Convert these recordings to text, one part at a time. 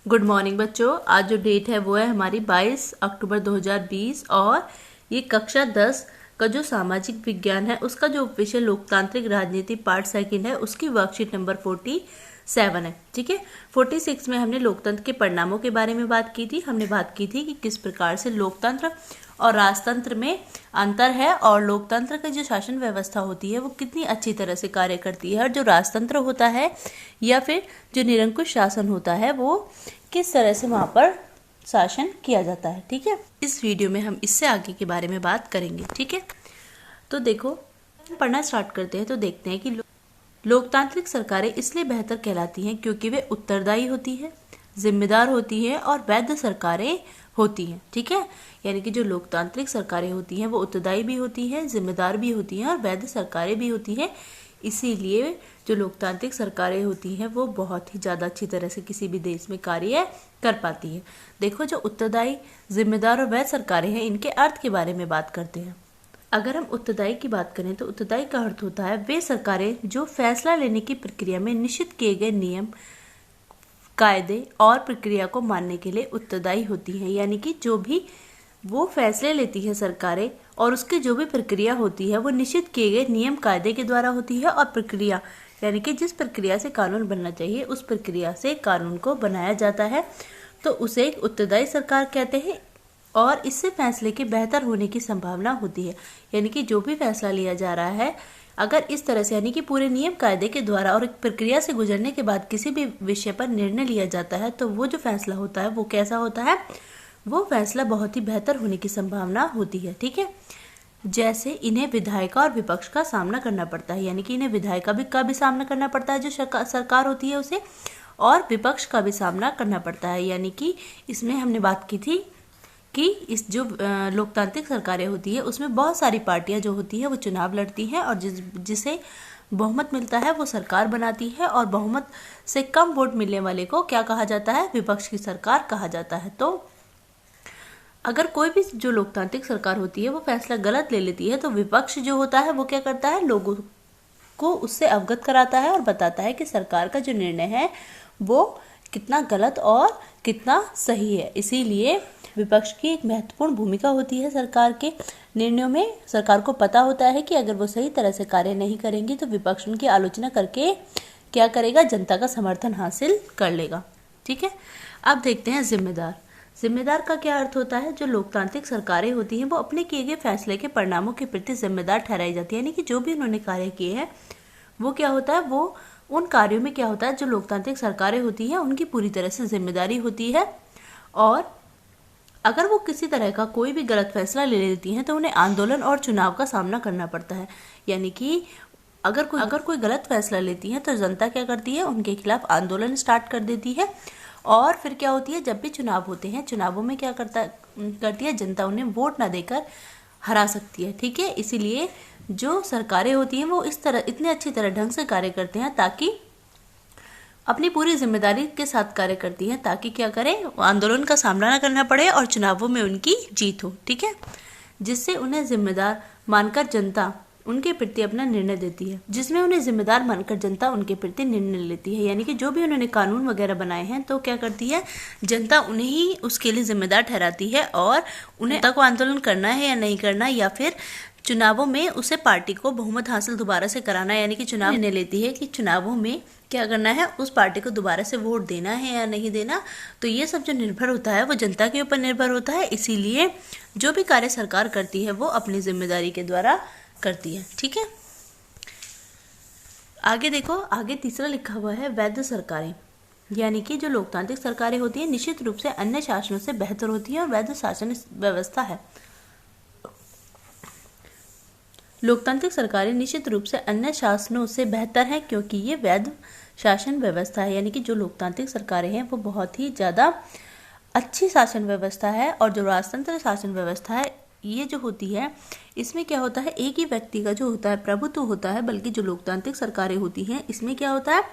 Good morning बच्चों। आज जो डेट है वो है हमारी 22 अक्टूबर 2020 और ये कक्षा 10 का जो सामाजिक विज्ञान है उसका जो विषय लोकतांत्रिक राजनीति पार्ट सेकंड है उसकी वर्कशीट नंबर 47 है। ठीक है, 46 में हमने लोकतंत्र के परिणामों के बारे में बात की थी। हमने बात की थी कि किस प्रकार से लोकतंत्र और राजतंत्र में अंतर है और लोकतंत्र की जो शासन व्यवस्था होती है वो कितनी अच्छी तरह से कार्य करती है और जो राजतंत्र होता है या फिर जो निरंकुश शासन होता है वो किस तरह से वहां पर शासन किया जाता है। ठीक है, इस वीडियो में हम इससे आगे के बारे में बात करेंगे। ठीक है, तो देखो पढ़ना स्टार्ट करते हैं तो देखते हैं कि लोकतांत्रिक सरकारें इसलिए बेहतर कहलाती हैं क्योंकि वे उत्तरदायी होती है, जिम्मेदार होती है और वैध सरकारें होती हैं। ठीक है, यानी कि जो लोकतांत्रिक सरकारें होती हैं वो उत्तरदायी भी होती हैं, जिम्मेदार भी होती हैं और वैध सरकारें भी होती हैं। इसीलिए जो लोकतांत्रिक सरकारें होती हैं वो बहुत ही ज़्यादा अच्छी तरह से किसी भी देश में कार्य कर पाती है। देखो, जो उत्तरदायी, जिम्मेदार और वैध सरकारें हैं इनके अर्थ के बारे में बात करते हैं। अगर हम उत्तरदायी की बात करें तो उत्तरदायी का अर्थ होता है वे सरकारें जो फैसला लेने की प्रक्रिया में निश्चित किए गए नियम, कायदे और प्रक्रिया को मानने के लिए उत्तरदायी होती हैं। यानी कि जो भी वो फैसले लेती है सरकारें और उसकी जो भी प्रक्रिया होती है वो निश्चित किए गए नियम कायदे के द्वारा होती है और प्रक्रिया यानी कि जिस प्रक्रिया से कानून बनना चाहिए उस प्रक्रिया से कानून को बनाया जाता है तो उसे एक उत्तरदायी सरकार कहते हैं और इससे फैसले के बेहतर होने की संभावना होती है। यानी कि जो भी फैसला लिया जा रहा है अगर इस तरह से यानी कि पूरे नियम कायदे के द्वारा और एक प्रक्रिया से गुजरने के बाद किसी भी विषय पर निर्णय लिया जाता है तो वो जो फैसला होता है वो कैसा होता है, वो फैसला बहुत ही बेहतर होने की संभावना होती है। ठीक है, जैसे इन्हें विधायिका और विपक्ष का सामना करना पड़ता है, यानी कि इन्हें विधायिका का भी सामना करना पड़ता है जो सरकार होती है उसे, और विपक्ष का भी सामना करना पड़ता है। यानी कि इसमें हमने बात की थी कि इस जो लोकतांत्रिक सरकारें होती है उसमें बहुत सारी पार्टियां जो होती है वो चुनाव लड़ती हैं और जिसे बहुमत मिलता है वो सरकार बनाती है और बहुमत से कम वोट मिलने वाले को क्या कहा जाता है, विपक्ष की सरकार कहा जाता है। तो अगर कोई भी जो लोकतांत्रिक सरकार होती है वो फैसला गलत ले लेती है तो विपक्ष जो होता है वो क्या करता है, लोगों को उससे अवगत कराता है और बताता है कि सरकार का जो निर्णय है वो कितना गलत और कितना सही है। इसीलिए विपक्ष की एक महत्वपूर्ण भूमिका होती है सरकार के निर्णयों में। सरकार को पता होता है कि अगर वो सही तरह से कार्य नहीं करेंगी तो विपक्ष उनकी आलोचना करके क्या करेगा, जनता का समर्थन हासिल कर लेगा। ठीक है, अब देखते हैं जिम्मेदार। जिम्मेदार का क्या अर्थ होता है, जो लोकतांत्रिक सरकारें होती हैं वो अपने किए गए फैसले के परिणामों के प्रति जिम्मेदार ठहराई जाती है। यानी कि जो भी उन्होंने कार्य किए हैं वो क्या होता है, वो उन कार्यों में क्या होता है, जो लोकतांत्रिक सरकारें होती हैं उनकी पूरी तरह से जिम्मेदारी होती है और अगर वो किसी तरह का कोई भी गलत फैसला ले लेती हैं तो उन्हें आंदोलन और चुनाव का सामना करना पड़ता है। यानी कि अगर कोई गलत फैसला लेती है तो जनता क्या करती है, उनके खिलाफ आंदोलन स्टार्ट कर देती है और फिर क्या होती है, जब भी चुनाव होते हैं चुनावों में क्या करती है जनता उन्हें वोट ना देकर हरा सकती है। ठीक है, इसीलिए जो सरकारें होती हैं वो इतने अच्छी तरह ढंग से कार्य करते हैं ताकि अपनी पूरी जिम्मेदारी के साथ कार्य करती हैं ताकि क्या करें, आंदोलन का सामना न करना पड़े और चुनावों में उनकी जीत हो। ठीक है, जिससे उन्हें जिम्मेदार मानकर जनता उनके प्रति अपना निर्णय देती है, जिसमें उन्हें जिम्मेदार मानकर जनता उनके प्रति निर्णय लेती है। यानी कि जो भी उन्होंने कानून वगैरह बनाए हैं तो क्या करती है, जनता उन्हें ही उसके लिए जिम्मेदार ठहराती है और उन्हें जनता को आंदोलन करना है या नहीं करना या फिर चुनावों में उसे पार्टी को बहुमत हासिल दोबारा से कराना, यानी कि चुनाव निर्णय लेती है कि चुनावों में क्या करना है, उस पार्टी को दोबारा से वोट देना है या नहीं देना। तो ये सब जो निर्भर होता है वो जनता के ऊपर निर्भर होता है। इसीलिए जो भी कार्य सरकार करती है वो अपनी जिम्मेदारी के द्वारा करती है। ठीक है, आगे देखो, आगे तीसरा लिखा हुआ है वैध सरकारें। यानी कि जो लोकतांत्रिक सरकारें होती है निश्चित रूप से अन्य शासनों से बेहतर होती है और वैध शासन व्यवस्था है। लोकतांत्रिक सरकारें निश्चित रूप से अन्य शासनों से बेहतर हैं क्योंकि ये वैध शासन व्यवस्था है। यानी कि जो लोकतांत्रिक सरकारें हैं वो बहुत ही ज़्यादा अच्छी शासन व्यवस्था है और जो राजतंत्र शासन व्यवस्था है ये जो होती है इसमें क्या होता है, एक ही व्यक्ति का जो होता है प्रभुत्व होता है, बल्कि जो लोकतांत्रिक सरकारें होती हैं इसमें क्या होता है,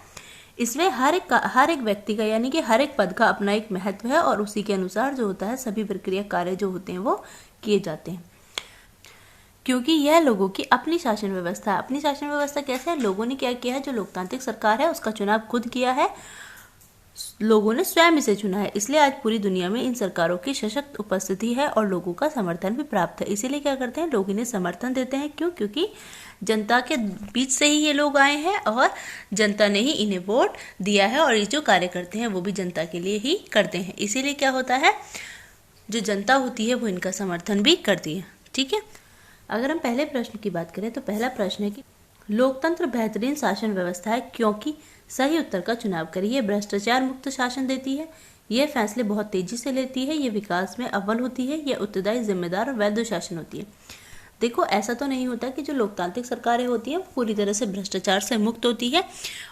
इसमें हर एक व्यक्ति का यानी कि हर एक पद का अपना एक महत्व है और उसी के अनुसार जो होता है सभी प्रक्रिया कार्य जो होते हैं वो किए जाते हैं। क्योंकि यह लोगों की अपनी शासन व्यवस्था है। अपनी शासन व्यवस्था कैसे है, लोगों ने क्या किया है, जो लोकतांत्रिक सरकार है उसका चुनाव खुद किया है लोगों ने स्वयं इसे चुना है। इसलिए आज पूरी दुनिया में इन सरकारों की सशक्त उपस्थिति है और लोगों का समर्थन भी प्राप्त है। इसीलिए क्या करते हैं, लोग इन्हें समर्थन देते हैं। क्यों? क्योंकि जनता के बीच से ही ये लोग आए हैं और जनता ने ही इन्हें वोट दिया है, और ये जो कार्य करते हैं वो भी जनता के लिए ही करते हैं। इसीलिए क्या होता है, जो जनता होती है वो इनका समर्थन भी करती है। ठीक है, अगर हम पहले प्रश्न की बात करें तो पहला प्रश्न है कि लोकतंत्र बेहतरीन शासन व्यवस्था है क्योंकि सही उत्तर का चुनाव करिए। भ्रष्टाचार मुक्त शासन देती है, यह फैसले बहुत तेजी से लेती है, यह विकास में अव्वल होती है, यह उत्तरदायी, जिम्मेदार और वैध शासन होती है। देखो, ऐसा तो नहीं होता कि जो लोकतांत्रिक सरकारें होती हैं पूरी तरह से भ्रष्टाचार से मुक्त होती है,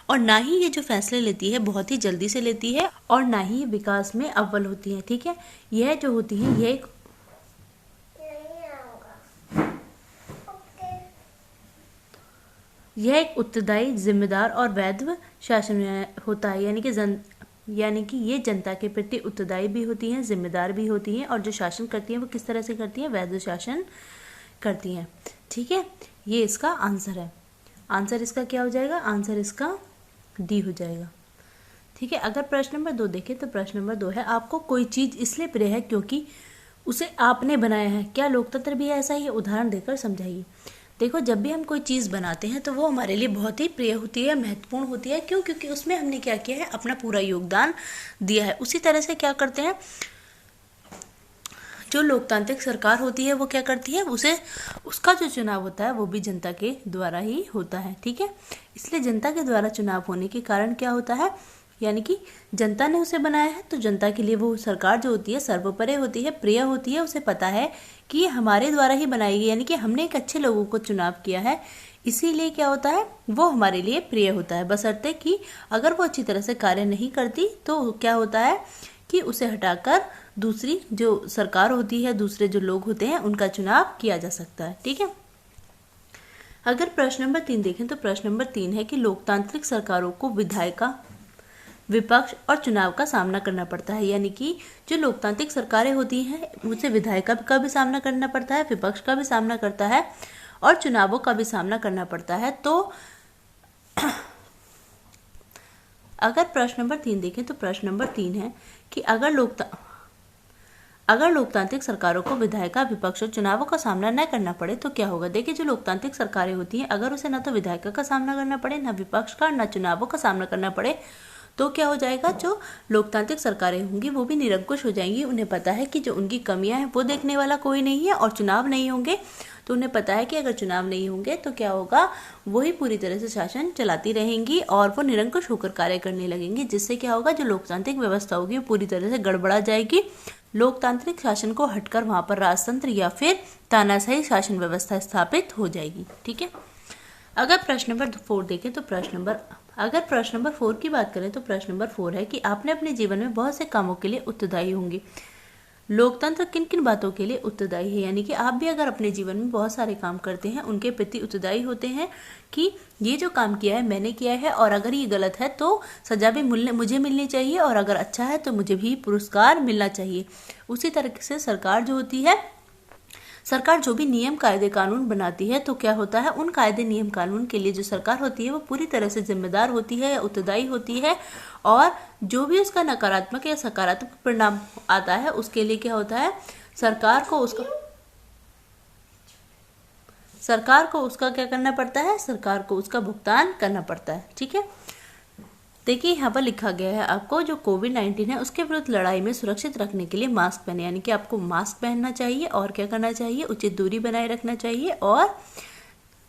और ना ही ये जो फैसले लेती है बहुत ही जल्दी से लेती है, और ना ही विकास में अव्वल होती है। ठीक है, यह जो होती है यह एक उत्तरदायी, जिम्मेदार और वैध शासन होता है। यानी कि ये जनता के प्रति उत्तरदायी भी होती हैं, जिम्मेदार भी होती हैं, और जो शासन करती हैं वो किस तरह से करती हैं, वैध शासन करती हैं। ठीक है, ये इसका आंसर है। आंसर इसका क्या हो जाएगा, आंसर इसका डी हो जाएगा। ठीक है, अगर प्रश्न नंबर 2 देखें तो प्रश्न नंबर 2 है, आपको कोई चीज इसलिए प्रिय है क्योंकि उसे आपने बनाया है। क्या लोकतंत्र भी ऐसा ही है? उदाहरण देकर समझाइए। देखो, जब भी हम कोई चीज़ बनाते हैं तो वो हमारे लिए बहुत ही प्रिय होती है, महत्वपूर्ण होती है। क्यों? क्योंकि उसमें हमने क्या किया है, अपना पूरा योगदान दिया है। उसी तरह से क्या करते हैं, जो लोकतांत्रिक सरकार होती है वो क्या करती है, उसका जो चुनाव होता है वो भी जनता के द्वारा ही होता है। ठीक है, इसलिए जनता के द्वारा चुनाव होने के कारण क्या होता है, यानी कि जनता ने उसे बनाया है, तो जनता के लिए वो सरकार जो होती है सर्वोपरि होती है, प्रिय होती है। उसे पता है कि ये हमारे द्वारा ही बनाई गई, यानी कि हमने एक अच्छे लोगों को चुनाव किया है, इसीलिए क्या होता है, वो हमारे लिए प्रिय होता है। बशर्ते कि अगर वो अच्छी तरह से कार्य नहीं करती तो क्या होता है कि उसे हटाकर दूसरी जो सरकार होती है, दूसरे जो लोग होते हैं उनका चुनाव किया जा सकता है। ठीक है, अगर प्रश्न नंबर 3 देखें तो प्रश्न नंबर 3 है कि लोकतांत्रिक सरकारों को विधायिका, विपक्ष और चुनाव का सामना करना पड़ता है। यानी कि जो लोकतांत्रिक सरकारें होती हैं उसे विधायिका का भी सामना करना पड़ता है, विपक्ष का भी सामना करता है, और चुनावों का भी सामना करना पड़ता है। तो अगर प्रश्न नंबर 3 देखें तो प्रश्न नंबर 3 है कि अगर लोकतांत्रिक सरकारों को विधायिका, विपक्ष और चुनावों का सामना न करना पड़े तो क्या होगा। देखिए, जो लोकतांत्रिक सरकारें होती हैं अगर उसे ना तो विधायिका का सामना करना पड़े, ना विपक्ष का, ना चुनावों का सामना करना पड़े, तो क्या हो जाएगा, जो लोकतांत्रिक सरकारें होंगी वो भी निरंकुश हो जाएंगी। उन्हें पता है कि जो उनकी कमियां हैं वो देखने वाला कोई नहीं है, और चुनाव नहीं होंगे तो उन्हें पता है कि अगर चुनाव नहीं होंगे तो क्या होगा, वही पूरी तरह से शासन चलाती रहेंगी और वो निरंकुश होकर कार्य करने लगेंगी, जिससे क्या होगा, जो लोकतांत्रिक व्यवस्था होगी वो पूरी तरह से गड़बड़ा जाएगी। लोकतांत्रिक शासन को हटकर वहां पर राजतंत्र या फिर तानाशाही शासन व्यवस्था स्थापित हो जाएगी। ठीक है, अगर प्रश्न नंबर 4 देखें तो प्रश्न नंबर 4 की बात करें तो प्रश्न नंबर 4 है कि आपने अपने जीवन में बहुत से कामों के लिए उत्तरदायी होंगे। लोकतंत्र किन किन बातों के लिए उत्तरदायी है, यानी कि आप भी अगर अपने जीवन में बहुत सारे काम करते हैं उनके प्रति उत्तरदायी होते हैं कि ये जो काम किया है मैंने किया है, और अगर ये गलत है तो सजा भी मुझे मिलनी चाहिए, और अगर अच्छा है तो मुझे भी पुरस्कार मिलना चाहिए। उसी तरह से सरकार जो होती है, सरकार जो भी नियम, कायदे, कानून बनाती है तो क्या होता है, उन कायदे, नियम, कानून के लिए जो सरकार होती है वो पूरी तरह से जिम्मेदार होती है या उत्तरदायी होती है, और जो भी उसका नकारात्मक या सकारात्मक परिणाम आता है उसके लिए क्या होता है, सरकार को उसका क्या करना पड़ता है, सरकार को उसका भुगतान करना पड़ता है। ठीक है, देखिए यहाँ पर लिखा गया है आपको, जो कोविड-19 है उसके विरुद्ध लड़ाई में सुरक्षित रखने के लिए मास्क पहने, यानी कि आपको मास्क पहनना चाहिए, और क्या करना चाहिए, उचित दूरी बनाए रखना चाहिए, और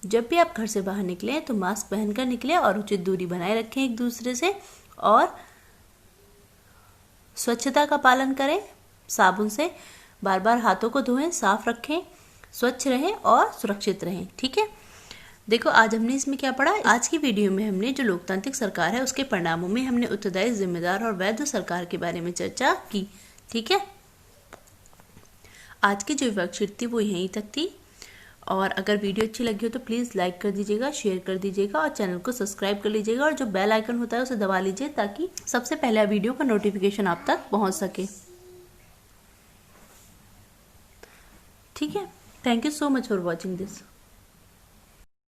जब भी आप घर से बाहर निकलें तो मास्क पहनकर निकलें और उचित दूरी बनाए रखें एक दूसरे से, और स्वच्छता का पालन करें, साबुन से बार बार हाथों को धोएं, साफ रखें, स्वच्छ रहें और सुरक्षित रहें। ठीक है, देखो आज हमने इसमें क्या पढ़ा, आज की वीडियो में हमने जो लोकतांत्रिक सरकार है उसके परिणामों में हमने उत्तरदायी, जिम्मेदार और वैध सरकार के बारे में चर्चा की। ठीक है, आज की जो वर्कशीट थी वो यहीं तक थी, और अगर वीडियो अच्छी लगी हो तो प्लीज़ लाइक कर दीजिएगा, शेयर कर दीजिएगा, और चैनल को सब्सक्राइब कर लीजिएगा, और जो बेल आइकन होता है उसे दबा लीजिए ताकि सबसे पहले वीडियो का नोटिफिकेशन आप तक पहुँच सके। ठीक है, thank you so much for watching this.